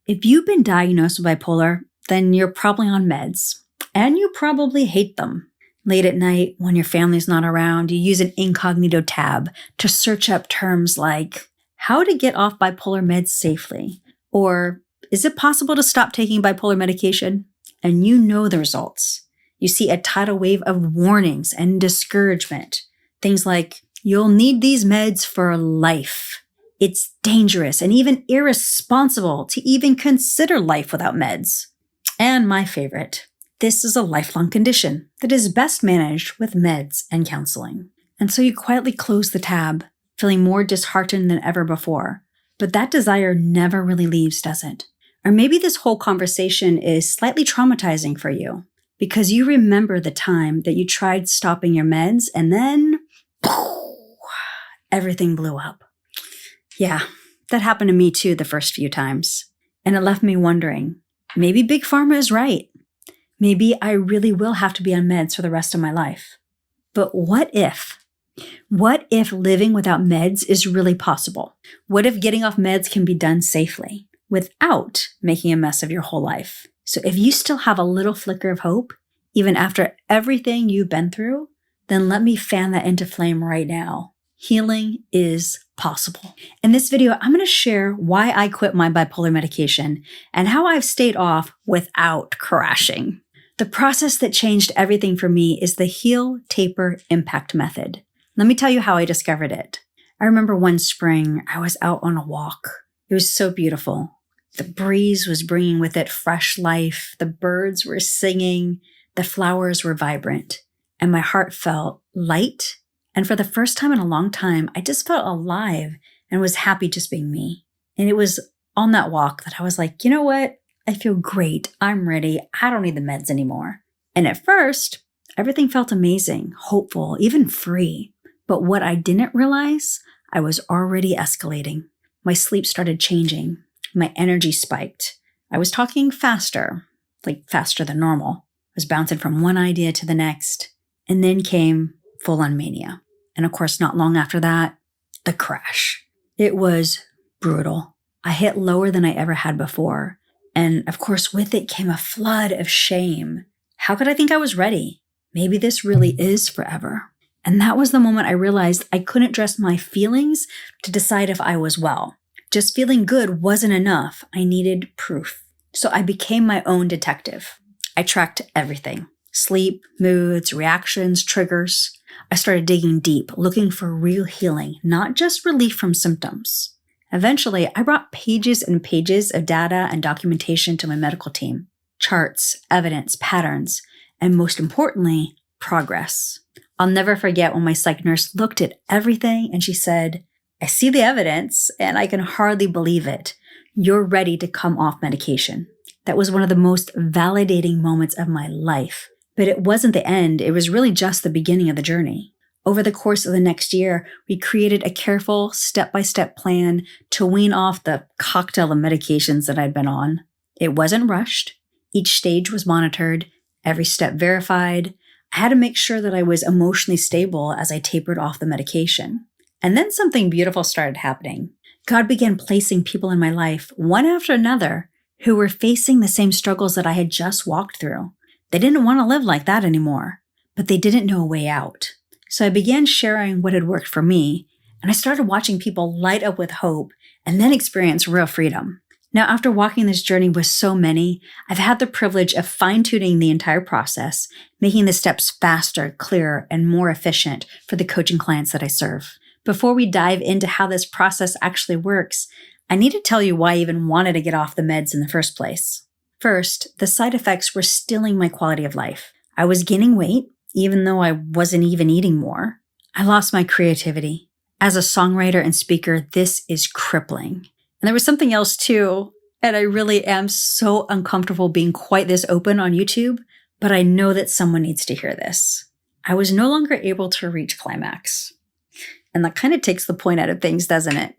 If you've been diagnosed with bipolar, then you're probably on meds, and you probably hate them. Late at night, when your family's not around, you use an incognito tab to search up terms like, how to get off bipolar meds safely, or is it possible to stop taking bipolar medication? And you know the results. You see a tidal wave of warnings and discouragement. Things like, you'll need these meds for life. It's dangerous and even irresponsible to even consider life without meds. And my favorite, this is a lifelong condition that is best managed with meds and counseling. And so you quietly close the tab, feeling more disheartened than ever before. But that desire never really leaves, does it? Or maybe this whole conversation is slightly traumatizing for you because you remember the time that you tried stopping your meds and then everything blew up. Yeah, that happened to me too the first few times. And it left me wondering, maybe Big Pharma is right. Maybe I really will have to be on meds for the rest of my life. But what if? What if living without meds is really possible? What if getting off meds can be done safely without making a mess of your whole life? So if you still have a little flicker of hope, even after everything you've been through, then let me fan that into flame right now. Healing is possible. In this video, I'm going to share why I quit my bipolar medication and how I've stayed off without crashing. The process that changed everything for me is the Heal, Taper, Impact method. Let me tell you how I discovered it. I remember one spring, I was out on a walk. It was so beautiful. The breeze was bringing with it fresh life. The birds were singing. The flowers were vibrant. And my heart felt light. And for the first time in a long time, I just felt alive and was happy just being me. And it was on that walk that I was like, you know what? I feel great. I'm ready. I don't need the meds anymore. And at first, everything felt amazing, hopeful, even free. But what I didn't realize, I was already escalating. My sleep started changing. My energy spiked. I was talking faster, like faster than normal. I was bouncing from one idea to the next. And then came full-on mania. And of course, not long after that, the crash. It was brutal. I hit lower than I ever had before. And of course, with it came a flood of shame. How could I think I was ready? Maybe this really is forever. And that was the moment I realized I couldn't trust my feelings to decide if I was well. Just feeling good wasn't enough. I needed proof. So I became my own detective. I tracked everything. Sleep, moods, reactions, triggers. I started digging deep, looking for real healing, not just relief from symptoms. Eventually, I brought pages and pages of data and documentation to my medical team. Charts, evidence, patterns, and most importantly, progress. I'll never forget when my psych nurse looked at everything and she said, I see the evidence and I can hardly believe it. You're ready to come off medication. That was one of the most validating moments of my life. But it wasn't the end. It was really just the beginning of the journey. Over the course of the next year, we created a careful step-by-step plan to wean off the cocktail of medications that I'd been on. It wasn't rushed. Each stage was monitored, every step verified. I had to make sure that I was emotionally stable as I tapered off the medication. And then something beautiful started happening. God began placing people in my life, one after another, who were facing the same struggles that I had just walked through. They didn't want to live like that anymore, but they didn't know a way out. So I began sharing what had worked for me, and I started watching people light up with hope and then experience real freedom. Now, after walking this journey with so many, I've had the privilege of fine-tuning the entire process, making the steps faster, clearer, and more efficient for the coaching clients that I serve. Before we dive into how this process actually works, I need to tell you why I even wanted to get off the meds in the first place. First, the side effects were stealing my quality of life. I was gaining weight, even though I wasn't even eating more. I lost my creativity. As a songwriter and speaker, this is crippling. And there was something else too, and I really am so uncomfortable being quite this open on YouTube, but I know that someone needs to hear this. I was no longer able to reach climax. And that kind of takes the point out of things, doesn't it?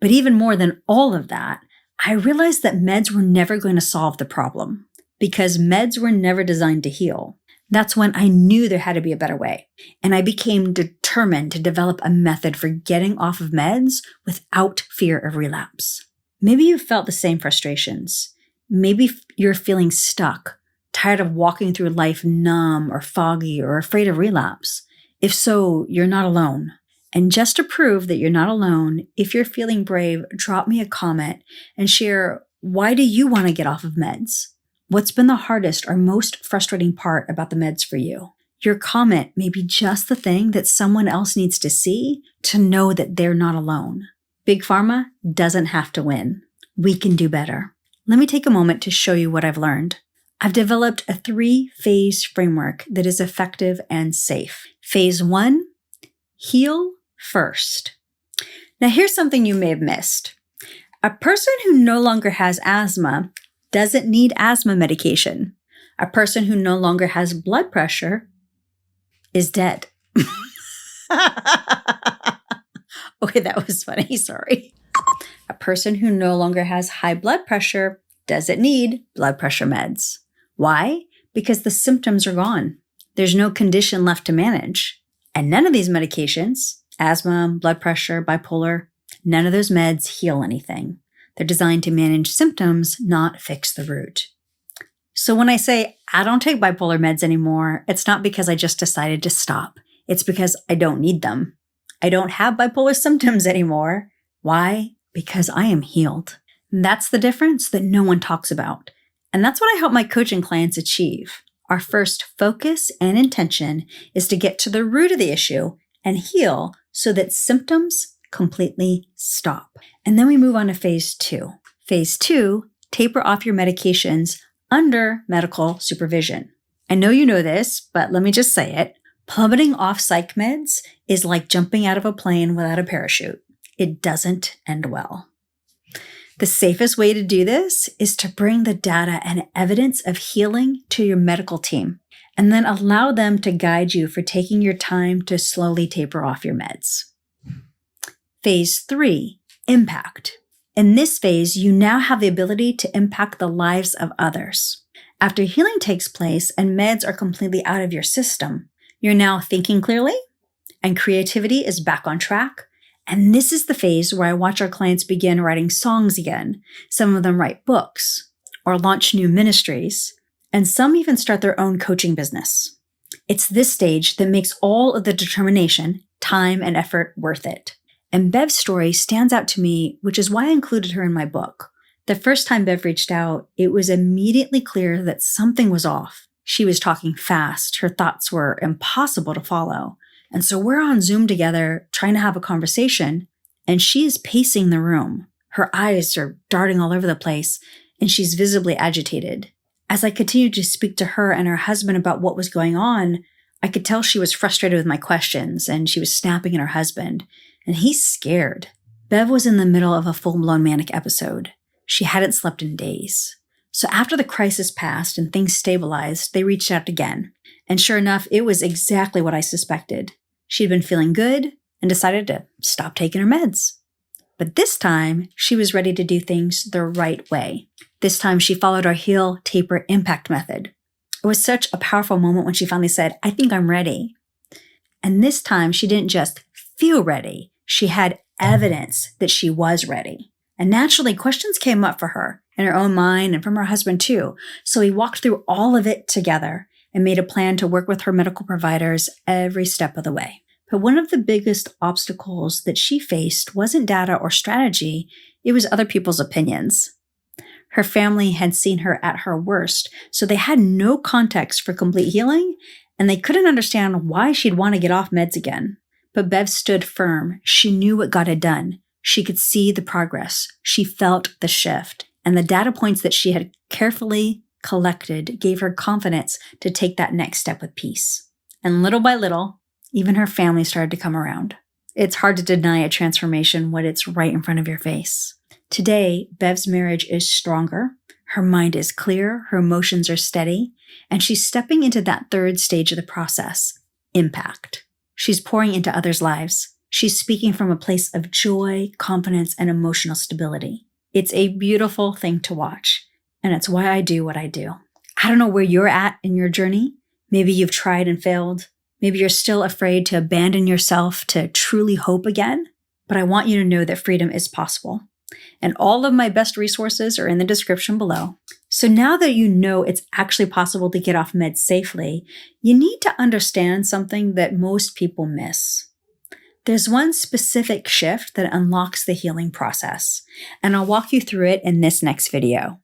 But even more than all of that, I realized that meds were never going to solve the problem because meds were never designed to heal. That's when I knew there had to be a better way. And I became determined to develop a method for getting off of meds without fear of relapse. Maybe you've felt the same frustrations. Maybe you're feeling stuck, tired of walking through life numb or foggy or afraid of relapse. If so, you're not alone. And just to prove that you're not alone, if you're feeling brave, drop me a comment and share, why do you want to get off of meds? What's been the hardest or most frustrating part about the meds for you? Your comment may be just the thing that someone else needs to see to know that they're not alone. Big Pharma doesn't have to win. We can do better. Let me take a moment to show you what I've learned. I've developed a 3-phase framework that is effective and safe. Phase 1, heal first. Now here's something you may have missed. A person who no longer has asthma doesn't need asthma medication. A person who no longer has blood pressure is dead. Okay, that was funny, sorry. A person who no longer has high blood pressure doesn't need blood pressure meds. Why? Because the symptoms are gone. There's no condition left to manage. And none of these medications, asthma, blood pressure, bipolar, none of those meds heal anything. They're designed to manage symptoms, not fix the root. So when I say I don't take bipolar meds anymore, it's not because I just decided to stop. It's because I don't need them. I don't have bipolar symptoms anymore. Why? Because I am healed. And that's the difference that no one talks about. And that's what I help my coaching clients achieve. Our first focus and intention is to get to the root of the issue and heal so that symptoms completely stop. And then we move on to phase 2. Phase 2, taper off your medications under medical supervision. I know you know this, but let me just say it. Plummeting off psych meds is like jumping out of a plane without a parachute. It doesn't end well. The safest way to do this is to bring the data and evidence of healing to your medical team and then allow them to guide you for taking your time to slowly taper off your meds. Phase 3, impact. In this phase, you now have the ability to impact the lives of others. After healing takes place and meds are completely out of your system, you're now thinking clearly and creativity is back on track. And this is the phase where I watch our clients begin writing songs again. Some of them write books or launch new ministries, and some even start their own coaching business. It's this stage that makes all of the determination, time, and effort worth it. And Bev's story stands out to me, which is why I included her in my book. The first time Bev reached out, it was immediately clear that something was off. She was talking fast. Her thoughts were impossible to follow. And so we're on Zoom together trying to have a conversation, and she is pacing the room. Her eyes are darting all over the place, and she's visibly agitated. As I continued to speak to her and her husband about what was going on, I could tell she was frustrated with my questions, and she was snapping at her husband, and he's scared. Bev was in the middle of a full-blown manic episode. She hadn't slept in days. So after the crisis passed and things stabilized, they reached out again. And sure enough, it was exactly what I suspected. She'd been feeling good and decided to stop taking her meds. But this time, she was ready to do things the right way. This time, she followed our heal, taper, impact method. It was such a powerful moment when she finally said, I think I'm ready. And this time, she didn't just feel ready. She had evidence that she was ready. And naturally, questions came up for her in her own mind and from her husband too. So we walked through all of it together and made a plan to work with her medical providers every step of the way. But one of the biggest obstacles that she faced wasn't data or strategy, it was other people's opinions. Her family had seen her at her worst, so they had no context for complete healing, and they couldn't understand why she'd want to get off meds again. But Bev stood firm. She knew what God had done. She could see the progress. She felt the shift. And the data points that she had carefully collected gave her confidence to take that next step with peace. And little by little, even her family started to come around. It's hard to deny a transformation when it's right in front of your face. Today, Bev's marriage is stronger. Her mind is clear. Her emotions are steady. And she's stepping into that third stage of the process, impact. She's pouring into others' lives. She's speaking from a place of joy, confidence, and emotional stability. It's a beautiful thing to watch. And it's why I do what I do. I don't know where you're at in your journey. Maybe you've tried and failed. Maybe you're still afraid to abandon yourself to truly hope again. But I want you to know that freedom is possible. And all of my best resources are in the description below. So now that you know it's actually possible to get off meds safely, you need to understand something that most people miss. There's one specific shift that unlocks the healing process, and I'll walk you through it in this next video.